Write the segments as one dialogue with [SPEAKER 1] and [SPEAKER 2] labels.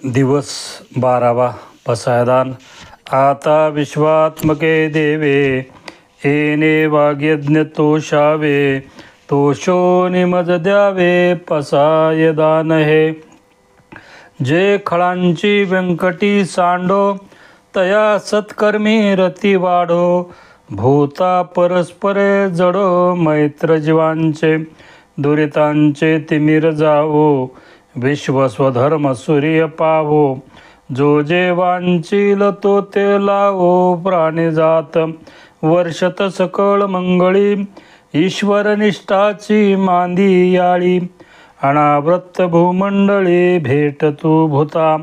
[SPEAKER 1] दिवस 12वा पसायदान. आता विश्वात्मके देवे येणे वाग्यज्ञ तोषावे, तोषो निमज द्यावे पसायदान हे. जे खळांची व्यंकटी सांडो, तया सत्कर्मी रती वाढो. भूता परस्परे जडो, मैत्र जीवांचे दुरितांचे तिमिर जावो. विश्व स्वधर्म सूर्य पावो, जो जे वांचील तो ते लावो. प्राणीजात वर्षत सकळ मंगळी, ईश्वर निष्ठाची मांदी याळी. अनावृत्त भूमंडळी भेट तू भूता,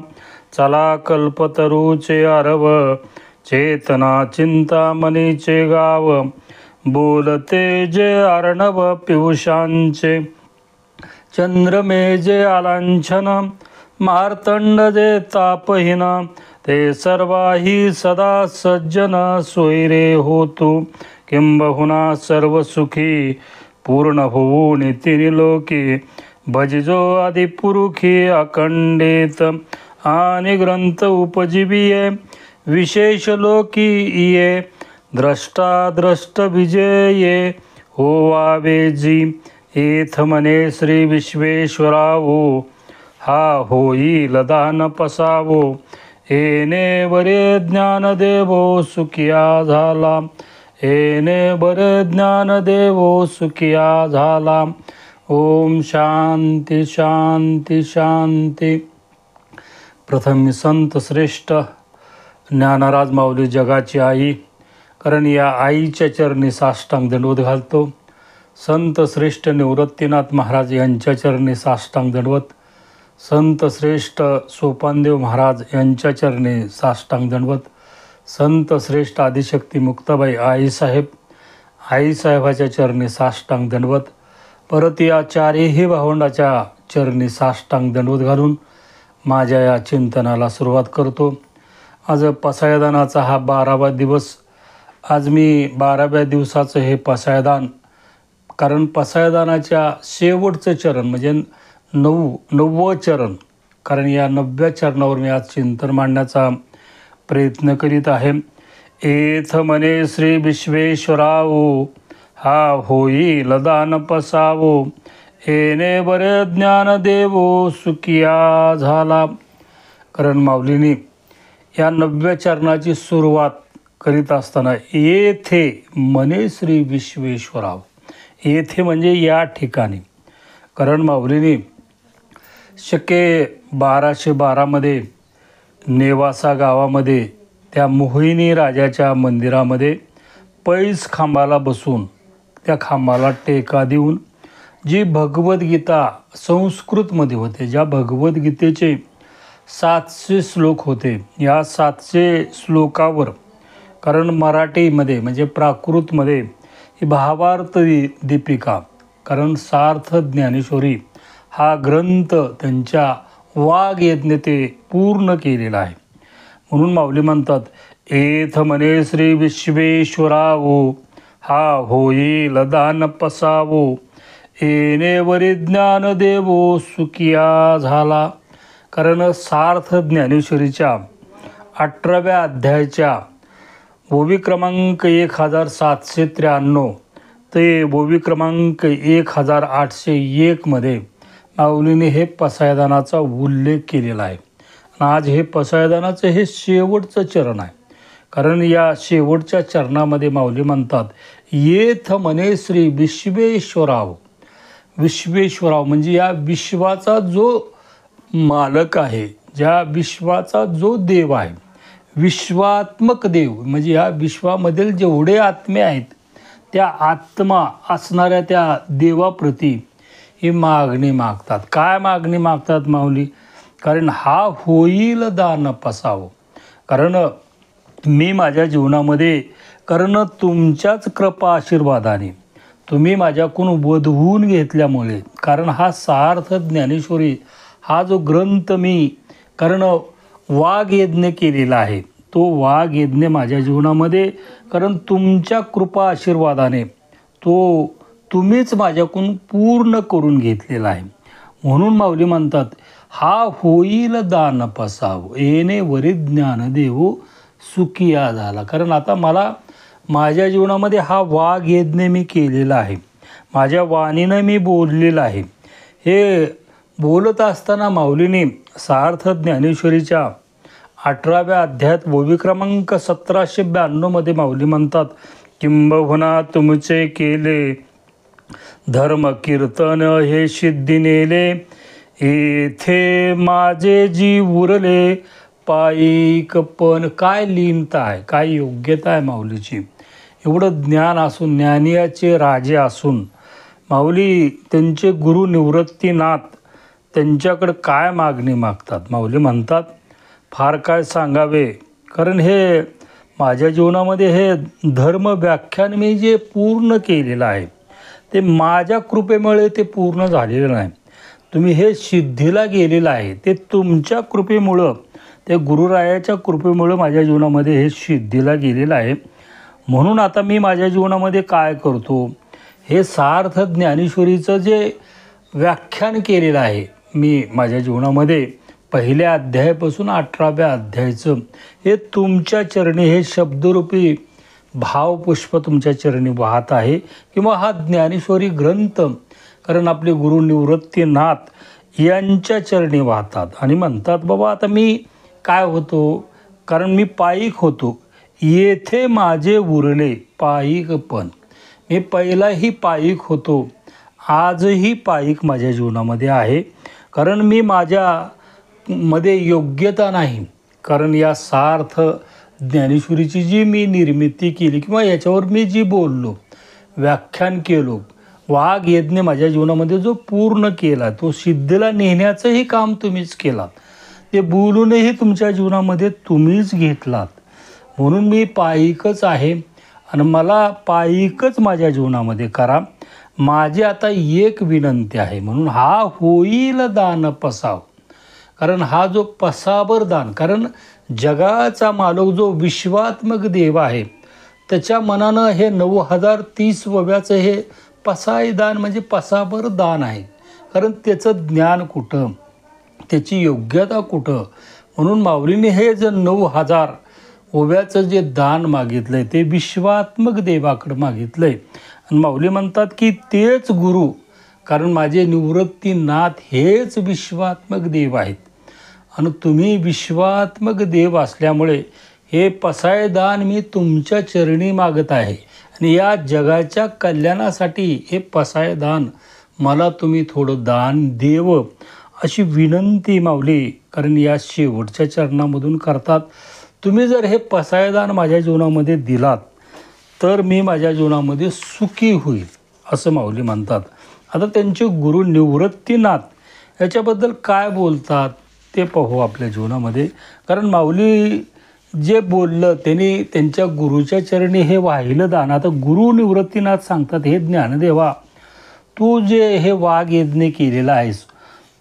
[SPEAKER 1] चला कल्पतरूचे आरव. चेतना चिंता मनीचे गाव, बोलते जे अर्णव पियुषांचे. चंद्रमे जे आलांछन, मार्तंड जे तापहीन. ते सर्वाही सदा सज्जन, सोयरे होतु किंबहुना सर्व सुखी. पूर्ण होऊन तिनी लोकी, भजिजो आदिपुरुखी अखंडित. आणि ग्रंथ उपजीविये, विशेष लोकी ये. द्रष्टा द्रष्ट विजये, होवावे जी. एथ म्हणे श्री विश्वेश्वरावो, हा होईल दान पसावो. येणे बरे ज्ञान देवो, सुखिया झाला. येणे बरे ज्ञान देवो, सुखिया झाला. ओम शांती शांती शांती. प्रथम संत श्रेष्ठ ज्ञानराज माऊली जगाची आई, कारण या आईच्या चरणी साष्टांग दंडवत घालतो. संत श्रेष्ठ निवृत्तीनाथ महाराज यांच्या चरणी साष्टांग दंडवत. संत श्रेष्ठ सोपानदेव महाराज यांच्या चरणी साष्टांग दंडवत. संत श्रेष्ठ आदिशक्ती मुक्ताबाई आईसाहेबाच्या चरणी साष्टांग दंडवत. परत या चारही भावंडाच्या चरणी साष्टांग दंडवत घालून माझ्या या चिंतनाला सुरुवात करतो. आज पसायदानाचा हा 12वा दिवस. आज मी 12व्या दिवसाचं हे पसायदान, कारण पसायदानाच्या शेवटचं चरण म्हणजे 9वं चरण, कारण या 9व्या चरणावर मी आज चिंतन मांडण्याचा प्रयत्न करीत आहे. एथ म्हणे श्री विश्वेश्वरावो, हा होईल दान पसावो. येणे बरे ज्ञान देवो, सुखिया झाला. कारण माऊलींनी या 9व्या चरणाची सुरुवात करीत असताना येथे म्हणे श्री विश्वेश्वराव, येथे म्हणजे या ठिकाणी. कारण माऊलींनी शके 1212मध्ये नेवासा गावामध्ये त्या मोहिनी राजाच्या मंदिरामध्ये पैस खांबाला बसून त्या खांबाला टेका देऊन जी भगवद्गीता संस्कृतमध्ये होते, ज्या भगवद्गीतेचे 700 श्लोक होते, या 700 श्लोकावर, कारण मराठीमध्ये म्हणजे प्राकृतमध्ये ही भावार्थ दीपिका, कारण सार्थ ज्ञानेश्वरी हा ग्रंथ त्यांच्या वाग्यज्ञते पूर्ण केलेला आहे. म्हणून माऊली म्हणतात, एथ म्हणे श्री विश्वेश्वरावो, हा होईल दान पसावो. येणे वरी ज्ञान देवो, सुखिया झाला. कारण सार्थ ज्ञानेश्वरीच्या 18व्या अध्यायाच्या ओवी क्रमांक 1793 ते ओवी क्रमांक 1801 मध्ये माऊलीने हे पसायदानाचा उल्लेख केलेला आहे. आज हे पसायदानाचं हे शेवटचं चरण आहे. कारण या शेवटच्या चरणामध्ये माऊली म्हणतात, येथ म्हणे श्री विश्वेश्वराव. विश्वेश्वराव म्हणजे या विश्वाचा जो मालक आहे, ज्या विश्वाचा जो देव आहे, विश्वात्मक देव म्हणजे या विश्वामधील जेवढे आत्मे आहेत, त्या आत्मा असणाऱ्या त्या देवाप्रती ही मागणी मागतात. काय मागणी मागतात माऊली? कारण हा होईल दान पसावो. कारण मी माझ्या जीवनामध्ये, कारण तुमच्याच कृपा आशीर्वादाने तुम्ही माझ्याकडून वधवून घेतल्यामुळे, कारण हा सार्थ ज्ञानेश्वरी हा जो ग्रंथ मी कारण वाग्यज्ञ केलेला आहे, तो वाग्यज्ञ माझ्या जीवनामध्ये, कारण तुमच्या कृपा आशीर्वादाने तो तुम्हीच माझ्याकडून पूर्ण करून घेतलेला आहे. म्हणून माऊली म्हणतात, हा होईल दान पसाव येणे वरी ज्ञान देऊ सुखिया झाला. कारण आता मला माझ्या जीवनामध्ये हा वाघ यज्ञ मी केलेला आहे, माझ्या वाणीनं मी बोललेलं आहे. हे बोलत असताना माऊलीने सार्थ ज्ञानेश्वरीच्या 18व्या अध्यायात ओवी क्रमांक 1792 माऊली म्हणतात, किंबहुना तुमचे केले धर्म कीर्तन हे सिद्धी नेले, येथे माझे जी उरले पायिक. पण काय लीनता आहे, काय योग्यता आहे माऊलीची. एवढं ज्ञान असून, ज्ञानियाचे राजे असून माऊली त्यांचे गुरु निवृत्तीनाथ त्यांच्याकडे काय मागणी मागतात. माऊली म्हणतात, फार काय सांगावे, कारण हे माझ्या जीवनामध्ये हे धर्म व्याख्यान मी जे पूर्ण केलेलं आहे ते माझ्या कृपेमुळे ते पूर्ण झालेलं नाही. तुम्ही हे सिद्धीला गेलेलं आहे ते तुमच्या कृपेमुळं, ते गुरुरायाच्या कृपेमुळं माझ्या जीवनामध्ये हे सिद्धीला गेलेलं आहे. म्हणून आता मी माझ्या जीवनामध्ये काय करतो, हे सार्थ ज्ञानेश्वरीचं जे व्याख्यान केलेलं आहे मी माझ्या जीवनामध्ये पहिल्या अध्यायापासून 18व्या अध्यायाचं हे तुमच्या चरणी हे शब्दरूपी भावपुष्प तुमच्या चरणी वाहत आहे. किंवा हा ज्ञानेश्वरी ग्रंथ कारण आपले गुरु निवृत्तीनाथ यांच्या चरणी वाहतात आणि म्हणतात, बाबा आता मी काय होतो, कारण मी पायिक होतो, येथे माझे उरले पायिक. पण मी पहिलाही पायिक होतो, आजही पायिक माझ्या जीवनामध्ये आहे. कारण मी माझ्यामध्ये योग्यता नाही, कारण या सार्थ ज्ञानेश्वरीची जी मी निर्मिती केली किंवा याच्यावर मी जी बोललो, व्याख्यान केलो, वाघ यज्ञ माझ्या जीवनामध्ये जो पूर्ण केला तो सिद्धीला नेण्याचंही काम तुम्हीच केलात, ते बोलूनही तुमच्या जीवनामध्ये तुम्हीच घेतलात. म्हणून मी पायिकच आहे आणि मला पायिकच माझ्या जीवनामध्ये करा. माझी आता एक विनंती आहे, म्हणून हा होईल दान पसाव. कारण हा जो पसाबर दान, कारण जगाचा मालक जो विश्वात्मक देव आहे त्याच्या मनानं हे 9030 वव्याचं हे पसाय दान म्हणजे पसाबर दान आहे. कारण त्याचं ज्ञान कुठं, त्याची योग्यता कुठं. म्हणून माऊलीने हे जे 9000 ओव्याचं जे दान मागितलं आहे ते विश्वात्मक देवाकडं मागितलं आहे. आणि माऊली म्हणतात की तेच गुरु, कारण माझे निवृत्तीनाथ हेच विश्वात्मक देव आहेत आणि तुम्ही विश्वात्मक देव असल्यामुळे हे पसायदान मी तुमच्या चरणी मागत आहे. आणि या जगाच्या कल्याणासाठी हे पसायदान मला तुम्ही थोडं दान देव अशी विनंती माऊली कारण या शेवटच्या चरणामधून करतात. तुम्ही जर हे पसायदान माझ्या जीवनामध्ये दिलात तर मी माझ्या जीवनामध्ये सुखी होईल असं माऊली म्हणतात. आता त्यांचे गुरु निवृत्तीनाथ याच्याबद्दल काय बोलतात ते पाहू आपल्या जीवनामध्ये. कारण माऊली जे बोललं त्यांनी त्यांच्या गुरुच्या चरणी हे वाहिलं दान. आता गुरु निवृत्तीनाथ सांगतात, हे ज्ञानदेवा, तू जे हे वाघ यज्ञ केलेला आहेस,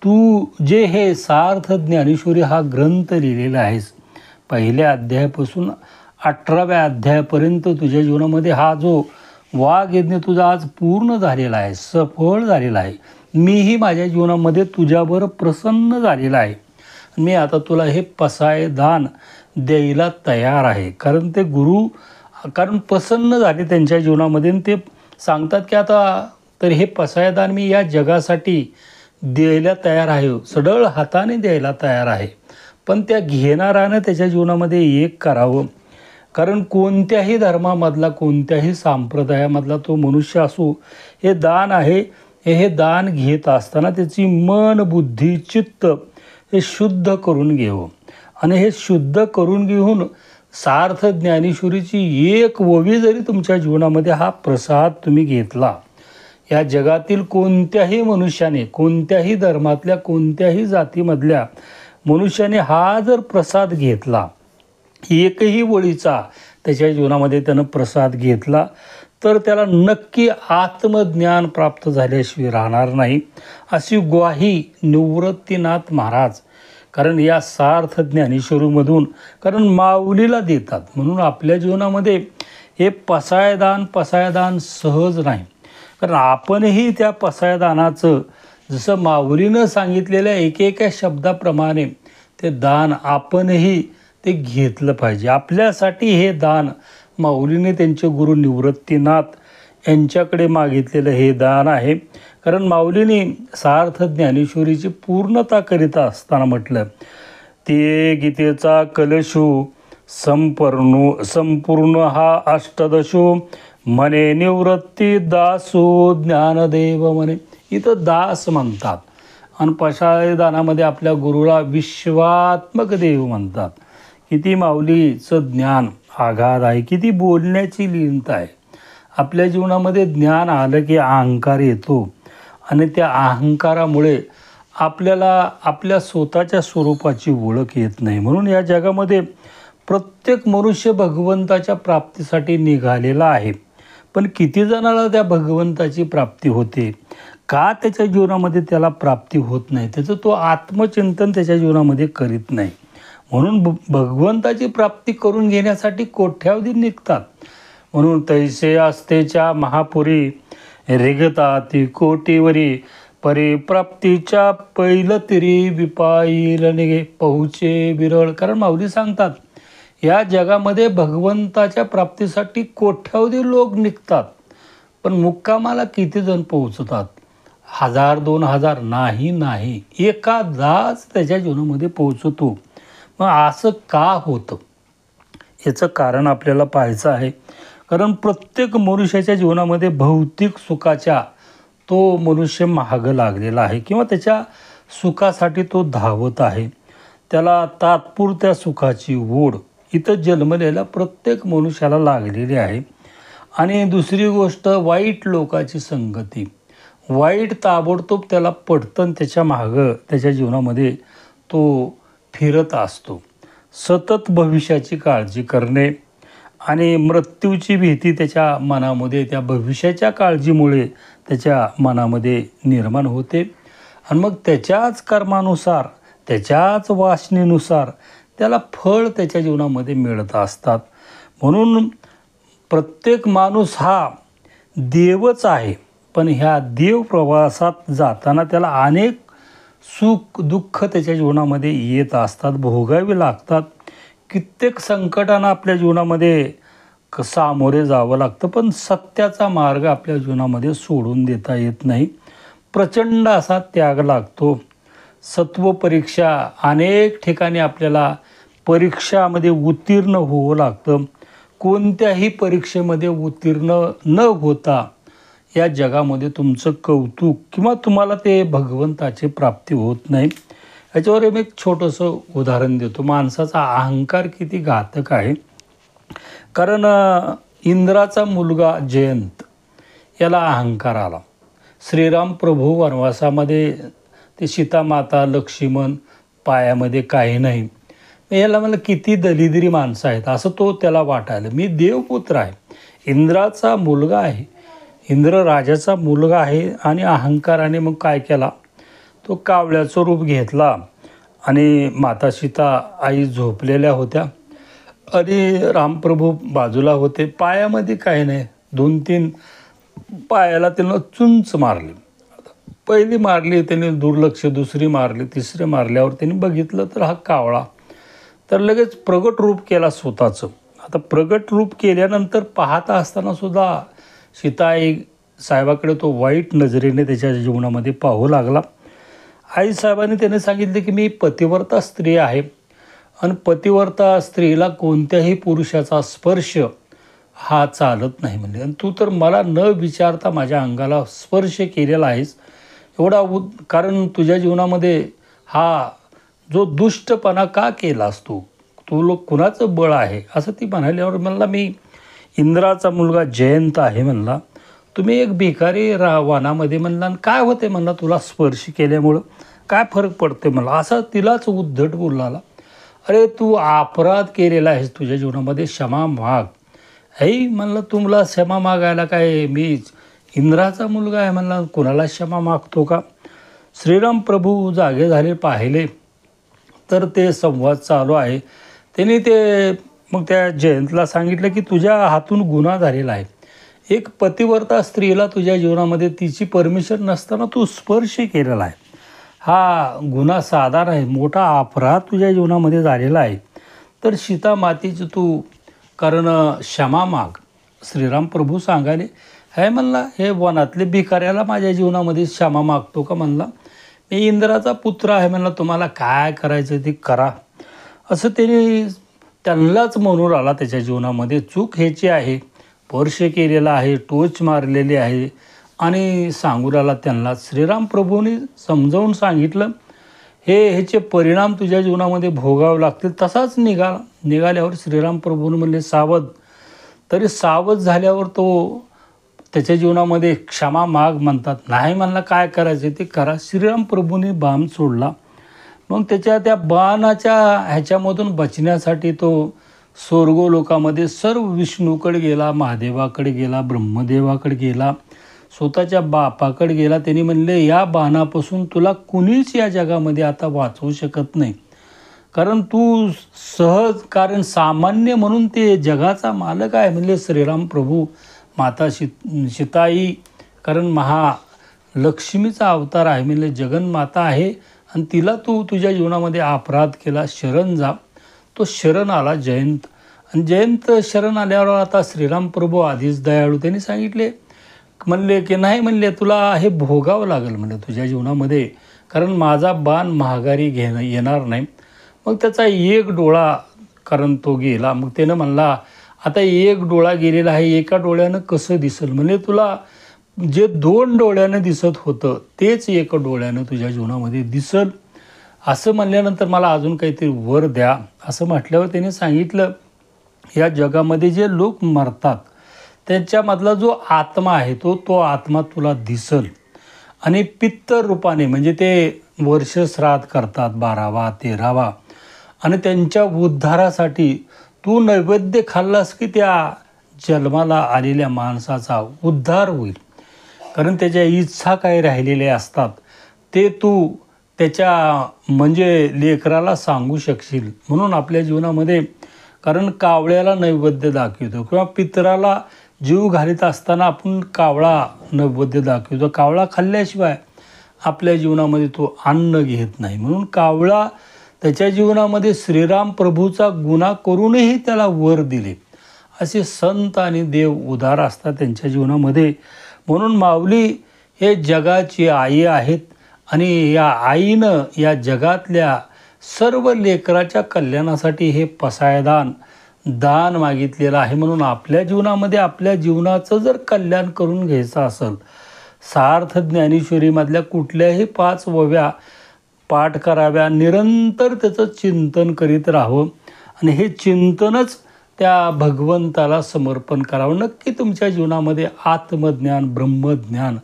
[SPEAKER 1] तू जे हे सार्थ ज्ञानेश्वरी हा ग्रंथ लिहिलेला आहेस, पहिल्या अध्यायापासून 18व्या अध्यायापर्यंत तुझ्या जीवनामध्ये हा जो वाघ यज्ञ तुझा आज पूर्ण झालेला आहे, सफळ झालेला आहे. मीही माझ्या जीवनामध्ये तुझ्यावर प्रसन्न झालेला आहे. मी आता तुला हे पसायदान द्यायला तयार आहे. कारण ते गुरु कारण प्रसन्न झाले त्यांच्या जीवनामध्ये आणि ते सांगतात की आता तर हे पसायदान मी या जगासाठी द्यायला तयार आहे, सढळ हाताने द्यायला तयार आहे. पण त्या घेणाऱ्यानं त्याच्या जीवनामध्ये एक करावं. कारण कोणत्याही धर्मामधला, कोणत्याही संप्रदायामधला तो मनुष्य असो, हे दान आहे. हे दान घेत असताना त्याची मन, बुद्धी, चित्त हे शुद्ध करून घेऊ. आणि हे शुद्ध करून घेऊन सार्थ ज्ञानेश्वरीची एक ओवी जरी तुमच्या जीवनामध्ये हा प्रसाद तुम्ही घेतला, या जगातील कोणत्याही मनुष्याने, कोणत्याही धर्मातल्या, कोणत्याही जातीमधल्या मनुष्याने हा जर प्रसाद घेतला, एकही ओळीचा त्याच्या जीवनामध्ये त्यानं प्रसाद घेतला, तर त्याला नक्की आत्मज्ञान प्राप्त झाल्याशिवाय राहणार नाही अशी ग्वाही निवृत्तीनाथ महाराज कारण या सार्थ ज्ञानेश्वरीमधून कारण माऊलीला देतात. म्हणून आपल्या जीवनामध्ये हे पसायदान सहज नाही. कारण आपणही त्या पसायदानाचं जसं माऊलीनं सांगितलेल्या एकेका शब्दाप्रमाणे ते दान आपणही ते घेतलं पाहिजे. आपल्यासाठी हे दान माऊलीने त्यांचे गुरु निवृत्तीनाथ यांच्याकडे मागितलेलं हे दान आहे. कारण माऊलीने सार्थ ज्ञानेश्वरीची पूर्णता करीत असताना म्हटलं, ते गीतेचा कलशू संपूर्ण हा अष्टदशो म्हणे निवृत्ती दासो ज्ञानदेव म्हणे. इथं दास म्हणतात आणि पशाळी दानामध्ये आपल्या गुरुला विश्वात्मक देव म्हणतात. किती माऊलीचं ज्ञान आघात आहे, किती बोलण्याची लीनता आहे. आपल्या जीवनामध्ये ज्ञान आलं की अहंकार येतो आणि त्या अहंकारामुळे आपल्याला आपल्या स्वतःच्या स्वरूपाची ओळख येत नाही. म्हणून या जगामध्ये प्रत्येक मनुष्य भगवंताच्या प्राप्तीसाठी निघालेला आहे. पण किती जणाला त्या भगवंताची प्राप्ती होते, का त्याच्या जीवनामध्ये त्याला प्राप्ती होत नाही, त्याचं तो आत्मचिंतन त्याच्या जीवनामध्ये करीत नाही. म्हणून भगवंताची प्राप्ती करून घेण्यासाठी कोट्यावधी निघतात. म्हणून तैसे असतेच्या महापुरी रेगता ती कोटीवरी परिप्राप्तीच्या पैल तिरी विपाईल निघे पहुचे विरळ. कारण माऊली सांगतात, या जगामध्ये भगवंताच्या प्राप्तीसाठी कोट्यावधी लोक निघतात, पण मुक्कामाला किती जण पोहोचतात? 1000-2000 नाही, एखादाच त्याच्या जीवनामध्ये पोहोचतो. मग असं का होतं, याचं कारण आपल्याला पाहायचं आहे. कारण प्रत्येक मनुष्याच्या जीवनामध्ये भौतिक सुखाच्या तो मनुष्य मागं लागलेला आहे किंवा त्याच्या सुखासाठी तो धावत आहे. त्याला तात्पुरत्या सुखाची ओढ इथं जन्मलेल्या प्रत्येक मनुष्याला लागलेली आहे. आणि दुसरी गोष्ट, वाईट लोकाची संगती, वाईट ताबडतोब त्याला पडतं, त्याच्या मागं त्याच्या जीवनामध्ये तो फिरत असतो. सतत भविष्याची काळजी करणे आणि मृत्यूची भीती त्याच्या मनामध्ये त्या भविष्याच्या काळजीमुळे त्याच्या मनामध्ये निर्माण होते. आणि मग त्याच्याच कर्मानुसार, त्याच्याच वासनेनुसार त्याला फळ त्याच्या जीवनामध्ये मिळत असतात. म्हणून प्रत्येक माणूस हा देवच आहे, पण ह्या देव प्रवासात जाताना त्याला अनेक सुख दुःख त्याच्या जीवनामध्ये येत असतात, भोगावे लागतात. कित्येक संकटांना आपल्या जीवनामध्ये सामोरे जावं लागतं, पण सत्याचा मार्ग आपल्या जीवनामध्ये सोडून देता येत नाही. प्रचंड असा त्याग लागतो. सत्व परीक्षा, अनेक ठिकाणी आपल्याला परीक्षामध्ये उत्तीर्ण होवं लागतं. कोणत्याही परीक्षेमध्ये उत्तीर्ण न होता या जगामध्ये तुमचं कौतुक किंवा तुम्हाला ते भगवंताची प्राप्ती होत नाही. याच्यावर मी एक छोटंसं उदाहरण देतो. माणसाचा अहंकार किती घातक आहे. कारण इंद्राचा मुलगा जयंत याला अहंकार आला. श्रीराम प्रभू वनवासामध्ये ते सीतामाता लक्ष्मण पायामध्ये काही नाही, याला मला किती दलिद्री माणसं आहेत असं तो त्याला वाटायला. मी देवपुत्र आहे, इंद्राचा मुलगा आहे, इंद्र राजाचा मुलगा आहे. आणि अहंकाराने मग काय केला, तो कावळ्याचं रूप घेतला आणि माता सीता आई झोपलेल्या होत्या आणि रामप्रभू बाजूला होते. पायामध्ये काही नाही, 2-3 पायाला त्यांना चुंच मारली. पहिली मारली त्यांनी दुर्लक्ष, दुसरी मारली, तिसरी मारल्यावर त्यांनी बघितलं तर हा कावळा. तर लगेच प्रगट रूप केला स्वतःचं. आता प्रगट रूप केल्यानंतर पाहता असताना सुद्धा सीताई साहेबाकडे तो वाईट नजरेने त्याच्या जीवनामध्ये पाहू लागला. आईसाहेबांनी त्याने सांगितले की मी पतिव्रता स्त्री आहे आणि पतिव्रता स्त्रीला कोणत्याही पुरुषाचा स्पर्श हा चालत नाही म्हणजे, आणि तू तर मला न विचारता माझ्या अंगाला स्पर्श केलेला आहेस. एवढा कारण तुझ्या जीवनामध्ये हा जो दुष्टपणा का केलास तू कुणाचं बळ आहे असं ती म्हणाल्यावर म्हणला मी इंद्राचा मुलगा जयंत आहे. म्हणला तुम्ही एक भिकारी वनामध्ये म्हणला, काय होते म्हणला तुला स्पर्श केल्यामुळं काय फरक पडते म्हणला, असं तिलाच उद्धट बोलला. अरे तू अपराध केलेला आहेस तुझ्या जीवनामध्ये, क्षमा माग. हे म्हणलं तुम्हाला क्षमा मागायला काय, मी इंद्राचा मुलगा आहे म्हणला, कोणाला क्षमा मागतो का? श्रीराम प्रभू जागे झाले, पाहिले तर ते संवाद चालू आहे. त्यांनी ते मग त्या जयंतला सांगितलं की तुझ्या हातून गुन्हा झालेला आहे, एक पतिव्रता स्त्रीला तुझ्या जीवनामध्ये तिची परमिशन नसताना तू स्पर्श केलेला आहे. हा गुन्हा साधा नाही, मोठा अपराध तुझ्या जीवनामध्ये झालेला आहे. तर सीता मातेची तू कारण क्षमा माग. श्रीराम प्रभू सांगाले, हे म्हणला, हे वनातले भिकाऱ्याला माझ्या जीवनामध्ये क्षमा मागतो का म्हणला? मी इंद्राचा पुत्र आहे म्हणला, तुम्हाला काय करायचं ते करा. असं त्यांनाच म्हणून आला. त्याच्या जीवनामध्ये चूक ह्याची आहे, स्पर्श केलेला आहे, टोच मारलेली आहे आणि सांगून आला त्यांना. श्रीराम प्रभूंनी समजावून सांगितलं, ह्याचे परिणाम तुझ्या जीवनामध्ये भोगावे लागतील. तसाच निघाल्यावर श्रीराम प्रभूंनी म्हणले सावध. तरी सावध झाल्यावर तो त्याच्या जीवनामध्ये क्षमा माग म्हणतात. नाही म्हणला, काय करायचं ते करा. श्रीराम प्रभूंनी बाण सोडला. मग त्या बाणाच्या ह्याच्यामधून बचण्यासाठी तो स्वर्गलोकामध्ये सर्व विष्णूकडे गेला, महादेवाकडे गेला, ब्रह्मदेवाकडे गेला, स्वतःच्या बापाकडे गेला. त्यांनी म्हणले, या बाणापासून तुला कुणीच या जगामध्ये आता वाचवू शकत नाही. कारण तू सहज, कारण सामान्य म्हणून ते जगाचा मालक आहे. म्हणले श्रीराम प्रभू. माता सीताई कारण महालक्ष्मीचा अवतार आहे. म्हणले जगन्माता आहे आणि तिला तू तुझ्या जीवनामध्ये अपराध केला, शरण जा. तो शरण आला जयंत. आणि जयंत शरण आल्यावर आता श्रीराम प्रभू आधीच दयाळू, त्यांनी सांगितले, म्हणले की नाही, म्हणले तुला हे भोगावं लागेल म्हणले तुझ्या जीवनामध्ये, कारण माझा बाण महागारी येणार नाही. मग त्याचा एक डोळा कारण तो गेला. मग त्यानं म्हणला, आता एक डोळा गेलेला आहे, एका डोळ्यानं कसं दिसेल? म्हणजे तुला जे 2 डोळ्यानं दिसत होतं तेच एका डोळ्यानं तुझ्या जीवनामध्ये दिसल. असं म्हणल्यानंतर मला अजून काहीतरी वर द्या. असं म्हटल्यावर त्याने सांगितलं, या जगामध्ये जे लोक मरतात त्यांच्यामधला जो आत्मा आहे तो आत्मा तुला दिसल. आणि पित्तर रूपाने, म्हणजे ते वर्ष श्राद्ध करतात 12वा 13वा, आणि त्यांच्या उद्धारासाठी तू नैवेद्य खाल्लास की त्या जन्माला आलेल्या माणसाचा उद्धार होईल. कारण त्याच्या इच्छा काही राहिलेल्या असतात ते तू त्याच्या म्हणजे लेकराला सांगू शकशील. म्हणून आपल्या जीवनामध्ये कारण कावळ्याला नैवेद्य दाखवतो किंवा पितराला जीव घालीत असताना आपण कावळा नैवेद्य दाखवतो. कावळा खाल्ल्याशिवाय आपल्या जीवनामध्ये तो अन्न घेत नाही. म्हणून कावळा त्याच्या जीवनामध्ये श्रीराम प्रभूचा गुन्हा करूनही त्याला वर दिले. असे संत आणि देव उदार असतात त्यांच्या जीवनामध्ये. म्हणून माऊली हे जगाची आई आहेत आणि या आईनं या जगातल्या सर्व लेकराच्या कल्याणासाठी हे पसायदान दान मागितलेलं आहे. म्हणून आपल्या जीवनामध्ये आपल्या जीवनाचं जर कल्याण करून घ्यायचं असेल, सार्थ ज्ञानेश्वरीमधल्या कुठल्याही 5 ओव्या पाठ कराव्या, निरंतर त्याचं चिंतन करीत राहावं आणि हे चिंतनच त्या भगवंताला समर्पण करावं. नक्की तुमच्या जीवनामध्ये आत्मज्ञान ब्रह्मज्ञान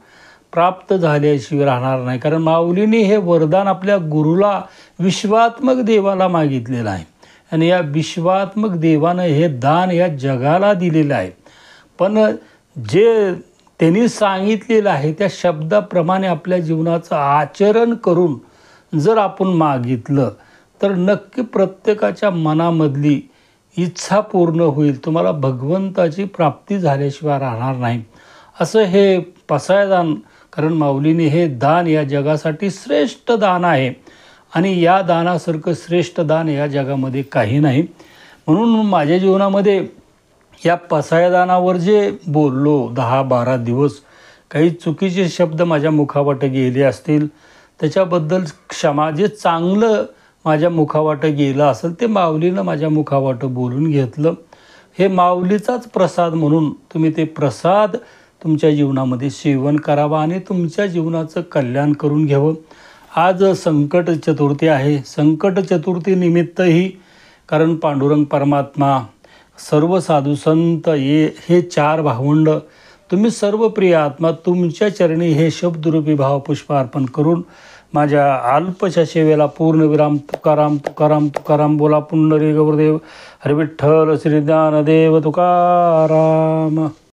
[SPEAKER 1] प्राप्त झाल्याशिवाय राहणार नाही. कारण माऊलीने हे वरदान आपल्या गुरुला विश्वात्मक देवाला मागितलेलं आहे आणि या विश्वात्मक देवानं हे दान या जगाला दिलेलं आहे. पण जे त्यांनी सांगितलेलं आहे त्या शब्दाप्रमाणे आपल्या जीवनाचं आचरण करून जर आपण मागितलं तर नक्की प्रत्येकाच्या मनामधली इच्छा पूर्ण होईल. तुम्हाला भगवंताची प्राप्ती झाल्याशिवाय राहणार नाही. असं हे पसायदान, कारण माऊलीने हे दान या जगासाठी श्रेष्ठ दान आहे आणि या दानासारखं श्रेष्ठ दान या जगामध्ये काही नाही. म्हणून माझ्या जीवनामध्ये या पसायदानावर जे बोललो 10-12 दिवस, काही चुकीचे शब्द माझ्या मुखावाटे गेले असतील त्याच्याबद्दल क्षमा. जे चांगलं माझ्या मुखावाटं गेलं असेल ते माऊलीनं माझ्या मुखावाटं बोलून घेतलं. हे माऊलीचाच प्रसाद म्हणून तुम्ही ते प्रसाद तुमच्या जीवनामध्ये सेवन करावा आणि तुमच्या जीवनाचं कल्याण करून घ्यावं. आज संकट चतुर्थी आहे. संकट चतुर्थी निमित्तही कारण पांडुरंग परमात्मा, सर्व साधू संत हे 4 भावंड, तुम्ही सर्व प्रिय आत्मा तुमच्या चरणी हे शब्दरूपी भावपुष्प अर्पण करून माझ्या अल्पशा सेवेला पूर्णविराम. तुकाराम तुकाराम तुकाराम. बोला पुंडरी गौरदेव हरी विठ्ठल श्री ज्ञानदेव तुकाराम.